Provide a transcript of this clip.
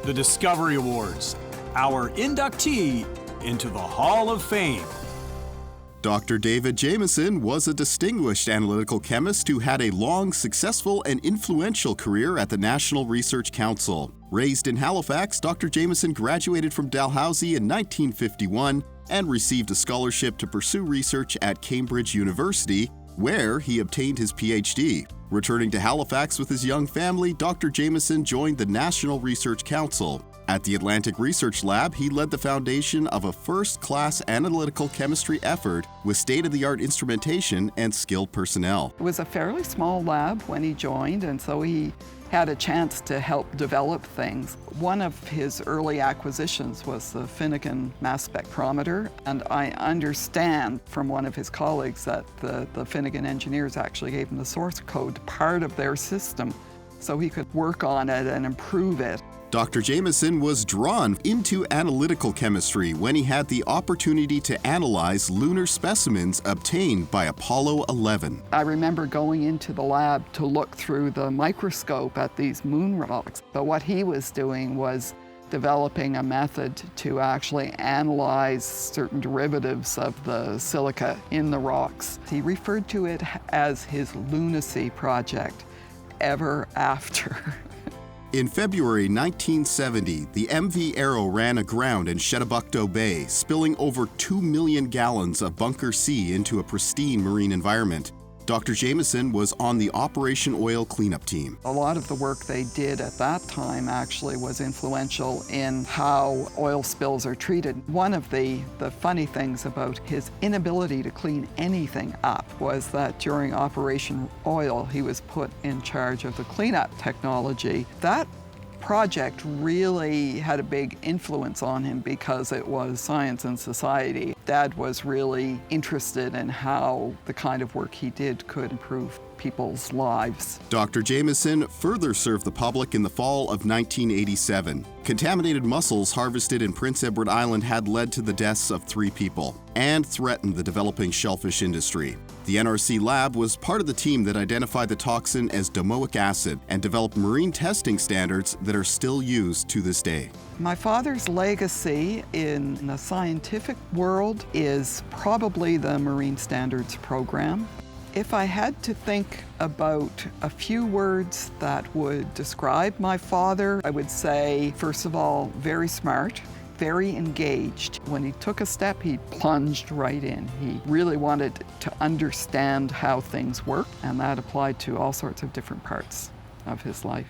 the Discovery Awards, our inductee into the Hall of Fame. Dr. David Jamieson was a distinguished analytical chemist who had a long, successful, and influential career at the National Research Council. Raised in Halifax, Dr. Jamieson graduated from Dalhousie in 1951 and received a scholarship to pursue research at Cambridge University, where he obtained his PhD. Returning to Halifax with his young family, Dr. Jamieson joined the National Research Council. At the Atlantic Research Lab, he led the foundation of a first-class analytical chemistry effort with state-of-the-art instrumentation and skilled personnel. It was a fairly small lab when he joined, and so he had a chance to help develop things. One of his early acquisitions was the Finnegan mass spectrometer, and I understand from one of his colleagues that the Finnegan engineers actually gave him the source code, part of their system, so he could work on it and improve it. Dr. Jamieson was drawn into analytical chemistry when he had the opportunity to analyze lunar specimens obtained by Apollo 11. I remember going into the lab to look through the microscope at these moon rocks, but what he was doing was developing a method to actually analyze certain derivatives of the silica in the rocks. He referred to it as his lunacy project, ever after. In February 1970, the MV Arrow ran aground in Chedabucto Bay, spilling over 2 million gallons of Bunker C into a pristine marine environment. Dr. Jamieson was on the Operation Oil cleanup team. A lot of the work they did at that time actually was influential in how oil spills are treated. One of the funny things about his inability to clean anything up was that during Operation Oil, he was put in charge of the cleanup technology. That project really had a big influence on him because it was science and society. Dad was really interested in how the kind of work he did could improve people's lives. Dr. Jamieson further served the public in the fall of 1987. Contaminated mussels harvested in Prince Edward Island had led to the deaths of 3 people and threatened the developing shellfish industry. The NRC lab was part of the team that identified the toxin as domoic acid and developed marine testing standards that are still used to this day. My father's legacy in the scientific world is probably the Marine Standards Program. If I had to think about a few words that would describe my father, I would say, first of all, very smart, very engaged. When he took a step, he plunged right in. He really wanted to understand how things work, and that applied to all sorts of different parts of his life.